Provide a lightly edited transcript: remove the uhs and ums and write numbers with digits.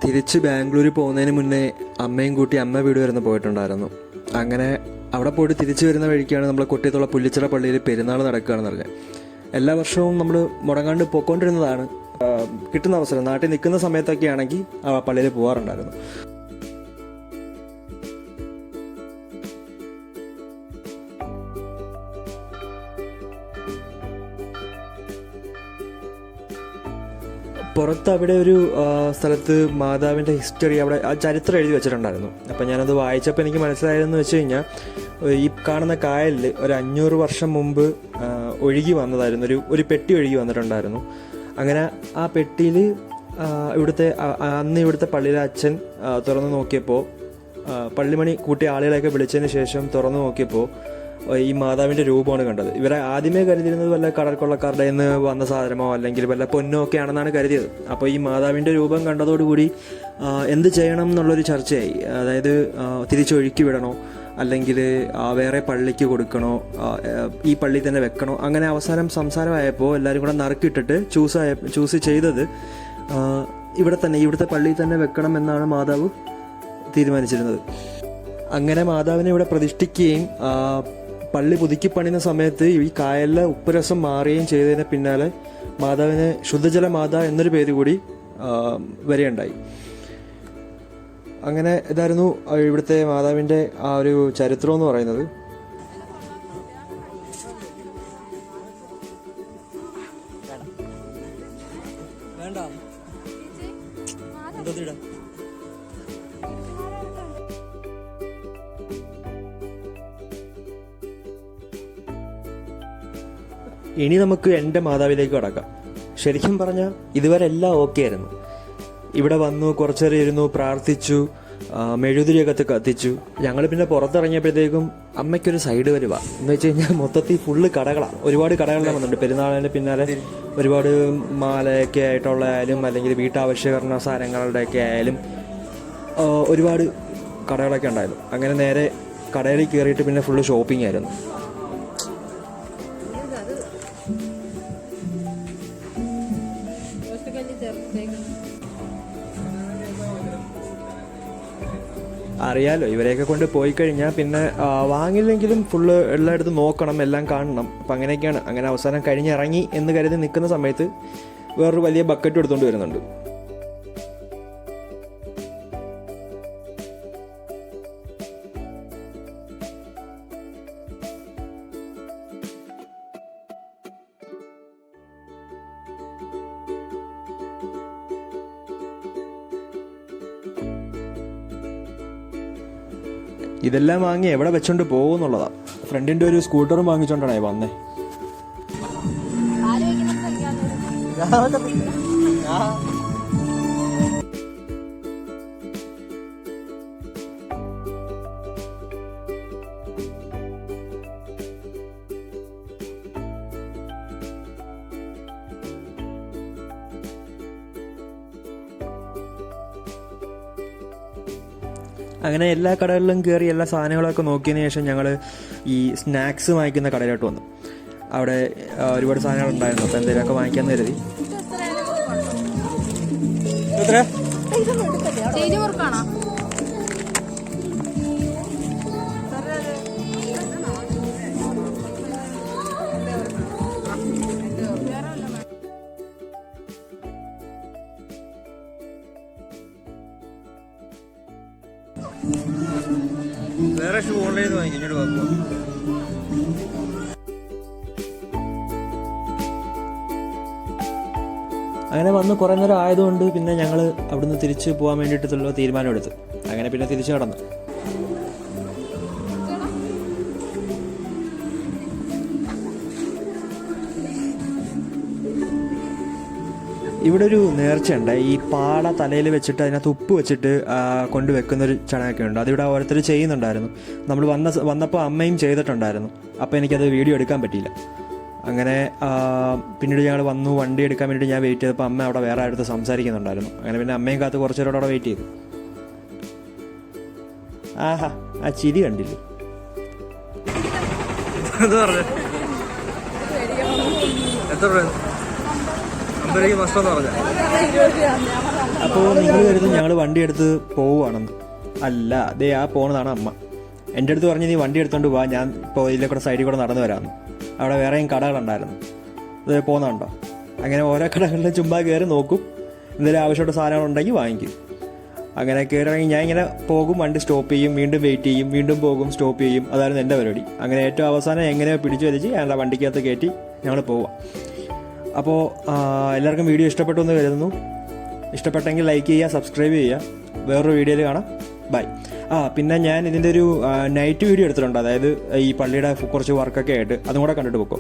തിരിച്ച് ബാംഗ്ലൂർ പോകുന്നതിന് മുന്നേ അമ്മയും കൂട്ടി അമ്മ വീട് വരുന്ന പോയിട്ടുണ്ടായിരുന്നു. അങ്ങനെ അവിടെ പോയിട്ട് തിരിച്ചു വരുന്ന വഴിക്കാണ് നമ്മൾ കൊട്ടിയത്തുള്ള പുല്ലിച്ചിറ പള്ളിയിൽ പെരുന്നാൾ നടക്കുകയാണെന്ന് പറഞ്ഞത്. എല്ലാ വർഷവും നമ്മൾ മുടങ്ങാണ്ട് പോയിക്കൊണ്ടിരുന്നതാണ്. കിട്ടുന്ന അവസരം നാട്ടിൽ നിൽക്കുന്ന സമയത്തൊക്കെ ആണെങ്കിൽ ആ പള്ളിയിൽ പോകാറുണ്ടായിരുന്നു. പുറത്ത് അവിടെ ഒരു സ്ഥലത്ത് മാതാവിൻ്റെ ഹിസ്റ്ററി, അവിടെ ആ ചരിത്രം എഴുതി വെച്ചിട്ടുണ്ടായിരുന്നു. അപ്പം ഞാനത് വായിച്ചപ്പോൾ എനിക്ക് മനസ്സിലായതെന്ന് വെച്ച് കഴിഞ്ഞാൽ, ഈ കാണുന്ന കായലിൽ ഒരു 500 വർഷം മുമ്പ് ഒഴുകി വന്നതായിരുന്നു, ഒരു പെട്ടി ഒഴുകി വന്നിട്ടുണ്ടായിരുന്നു. അങ്ങനെ ആ പെട്ടിയിൽ അന്ന് ഇവിടുത്തെ പള്ളിയിലെ അച്ഛൻ തുറന്നു നോക്കിയപ്പോൾ, പള്ളിമണി കൂട്ടിയ ആളുകളെയൊക്കെ വിളിച്ചതിന് ശേഷം തുറന്നു നോക്കിയപ്പോൾ ഈ മാതാവിൻ്റെ രൂപമാണ് കണ്ടത്. ഇവരെ ആദ്യമേ കരുതിയിരുന്നത് വല്ല കടൽ കൊള്ളക്കാരുടെ നിന്ന് വന്ന സാധനമോ അല്ലെങ്കിൽ വല്ല പൊന്നോ ഒക്കെ ആണെന്നാണ് കരുതിയത്. അപ്പോൾ ഈ മാതാവിൻ്റെ രൂപം കണ്ടതോടുകൂടി എന്ത് ചെയ്യണം എന്നുള്ളൊരു ചർച്ചയായി. അതായത് തിരിച്ചൊഴുക്കി വിടണോ, അല്ലെങ്കിൽ വേറെ പള്ളിക്ക് കൊടുക്കണോ, ഈ പള്ളി തന്നെ വെക്കണോ. അങ്ങനെ അവസാനം സംസാരമായപ്പോൾ എല്ലാവരും കൂടെ നറുക്കിട്ടിട്ട് ചൂസ് ചെയ്തത് ഇവിടുത്തെ പള്ളിയിൽ തന്നെ വെക്കണം എന്നാണ് മാതാവ് തീരുമാനിച്ചിരുന്നത്. അങ്ങനെ മാതാവിനെ ഇവിടെ പ്രതിഷ്ഠിക്കുകയും പള്ളി പുതുക്കി പണിയുന്ന സമയത്ത് ഈ കായലിലെ ഉപ്പുരസം മാറുകയും ചെയ്തതിന് പിന്നാലെ മാതാവിന് ശുദ്ധജല മാതാ എന്നൊരു പേര് കൂടി വരികയുണ്ടായി. അങ്ങനെ ഇതായിരുന്നു ഇവിടുത്തെ മാതാവിൻ്റെ ആ ഒരു ചരിത്രം എന്ന് പറയുന്നത്. ഇനി നമുക്ക് എൻ്റെ മാതാവിലേക്ക് കടക്കാം. ശരിക്കും പറഞ്ഞാൽ ഇതുവരെ എല്ലാം ഓക്കെ ആയിരുന്നു. ഇവിടെ വന്നു, കുറച്ചേരം ഇരുന്നു, പ്രാർത്ഥിച്ചു, മെഴുകുതിരിയൊക്കെ കത്തിച്ചു. ഞങ്ങൾ പിന്നെ പുറത്തിറങ്ങിയപ്പോഴത്തേക്കും അമ്മയ്ക്കൊരു സൈഡ് വരുക എന്ന് വെച്ച് കഴിഞ്ഞാൽ മൊത്തത്തിൽ ഫുള്ള് കടകളാണ്. ഒരുപാട് കടകളെല്ലാം വന്നിട്ടുണ്ട്. പെരുന്നാളിന് പിന്നാലെ ഒരുപാട് മാലയൊക്കെ ആയിട്ടുള്ള ആയാലും അല്ലെങ്കിൽ വീട്ടാവശ്യകരണ സാധനങ്ങളുടെയൊക്കെ ആയാലും ഒരുപാട് കടകളൊക്കെ ഉണ്ടായിരുന്നു. അങ്ങനെ നേരെ കടയിൽ കയറിയിട്ട് പിന്നെ ഫുള്ള് ഷോപ്പിംഗ് ആയിരുന്നു. അറിയാലോ, ഇവരെയൊക്കെ കൊണ്ട് പോയി കഴിഞ്ഞാൽ പിന്നെ വാങ്ങില്ലെങ്കിലും ഫുള്ള് എല്ലായിടത്തും നോക്കണം, എല്ലാം കാണണം. അപ്പം അങ്ങനെയൊക്കെയാണ്. അങ്ങനെ അവസാനം കഴിഞ്ഞിറങ്ങി എന്ന് കരുതി നിൽക്കുന്ന സമയത്ത് വേറൊരു വലിയ ബക്കറ്റ് എടുത്തുകൊണ്ട് വരുന്നുണ്ട്. ഇതെല്ലാം വാങ്ങി എവിടെ വെച്ചോണ്ട് പോകുന്നുള്ളതാ. ഫ്രണ്ടിന്റെ ഒരു സ്കൂട്ടറും വാങ്ങിച്ചോണ്ടാണേ വന്നേ. അങ്ങനെ എല്ലാ കടകളിലും കയറി എല്ലാ സാധനങ്ങളൊക്കെ നോക്കിയതിന് ശേഷം ഞങ്ങൾ ഈ സ്നാക്സ് വാങ്ങിക്കുന്ന കടയിലോട്ട് വന്നു. അവിടെ ഒരുപാട് സാധനങ്ങളുണ്ടായിരുന്നു. അപ്പോൾ എന്തെങ്കിലുമൊക്കെ വാങ്ങിക്കാമെന്ന് കരുതി. വേറെ ഷൂ ഓൺലൈനിൽ വാങ്ങിക്കും. ഇങ്ങോട്ട് വാങ്ങുമോ? അങ്ങനെ വന്ന് കുറേ നേരം ആയതുകൊണ്ട് പിന്നെ ഞങ്ങൾ അവിടുന്ന് തിരിച്ച് പോകാൻ വേണ്ടിയിട്ടുള്ള തീരുമാനം എടുത്തു. അങ്ങനെ പിന്നെ തിരിച്ചു കടന്നു. ഇവിടെ ഒരു നേർച്ചയുണ്ട്. ഈ പാട തലയിൽ വെച്ചിട്ട് അതിനകത്ത് ഉപ്പ് വെച്ചിട്ട് കൊണ്ടുവെക്കുന്നൊരു ചടങ്ങൊക്കെ ഉണ്ട്. അതിവിടെ ഓരോരുത്തർ ചെയ്യുന്നുണ്ടായിരുന്നു. നമ്മൾ വന്നപ്പോൾ അമ്മയും ചെയ്തിട്ടുണ്ടായിരുന്നു. അപ്പോൾ എനിക്കത് വീഡിയോ എടുക്കാൻ പറ്റിയില്ല. അങ്ങനെ പിന്നീട് ഞങ്ങൾ വന്നു. വണ്ടി എടുക്കാൻ വേണ്ടിയിട്ട് ഞാൻ വെയിറ്റ് ചെയ്തപ്പോൾ അമ്മ അവിടെ വേറെ അടുത്ത് സംസാരിക്കുന്നുണ്ടായിരുന്നു. അങ്ങനെ പിന്നെ അമ്മയും കാത്ത് കുറച്ച് നേരം അവിടെ വെയിറ്റ് ചെയ്തു. ആഹാ, ആ ചിരി കണ്ടില്ലേ? എത്ര രൂപ? 50 രൂപ മസ്റ്റെന്ന് പറഞ്ഞാൽ അപ്പോൾ നിങ്ങൾ കരുതും ഞങ്ങൾ വണ്ടി എടുത്ത് പോവുകയാണെന്ന്. അല്ല, അതേ ആ പോകുന്നതാണ് അമ്മ. എൻ്റെ അടുത്ത് പറഞ്ഞ് നീ വണ്ടി എടുത്തുകൊണ്ട് പോവാ, ഞാൻ ഇപ്പോൾ ഇതിലെ കൂടെ സൈഡിൽ കൂടെ നടന്നു വരാമെന്ന്. അവിടെ വേറെയും കടകളുണ്ടായിരുന്നു, അത് പോകുന്നുണ്ടോ. അങ്ങനെ ഓരോ കടകളിലും ചുമ്മാ കയറി നോക്കും, എന്തെങ്കിലും ആവശ്യമുള്ള സാധനങ്ങളുണ്ടെങ്കിൽ വാങ്ങിക്കും. അങ്ങനെ കയറി ഞാൻ ഇങ്ങനെ പോകും, വണ്ടി സ്റ്റോപ്പ് ചെയ്യും, വീണ്ടും വെയിറ്റ് ചെയ്യും, വീണ്ടും പോകും, സ്റ്റോപ്പ് ചെയ്യും. അതായിരുന്നു എൻ്റെ പരിപാടി. അങ്ങനെ ഏറ്റവും അവസാനം എങ്ങനെയോ പിടിച്ചു വലിച്ച് ഞങ്ങളുടെ വണ്ടിക്കകത്ത് കയറ്റി ഞങ്ങൾ പോവാം. അപ്പോൾ എല്ലാവർക്കും വീഡിയോ ഇഷ്ടപ്പെട്ടു എന്ന് കരുതുന്നു. ഇഷ്ടപ്പെട്ടെങ്കിൽ ലൈക്ക് ചെയ്യുക, സബ്സ്ക്രൈബ് ചെയ്യുക. വേറൊരു വീഡിയോയിൽ കാണാം. ബൈ. പിന്നെ ഞാൻ ഇതിൻ്റെ ഒരു നൈറ്റ് വീഡിയോ എടുത്തിട്ടുണ്ട്, അതായത് ഈ പള്ളിയുടെ കുറച്ച് വർക്കൊക്കെ ആയിട്ട്, അതും കൂടെ കണ്ടിട്ട് പോക്കോ.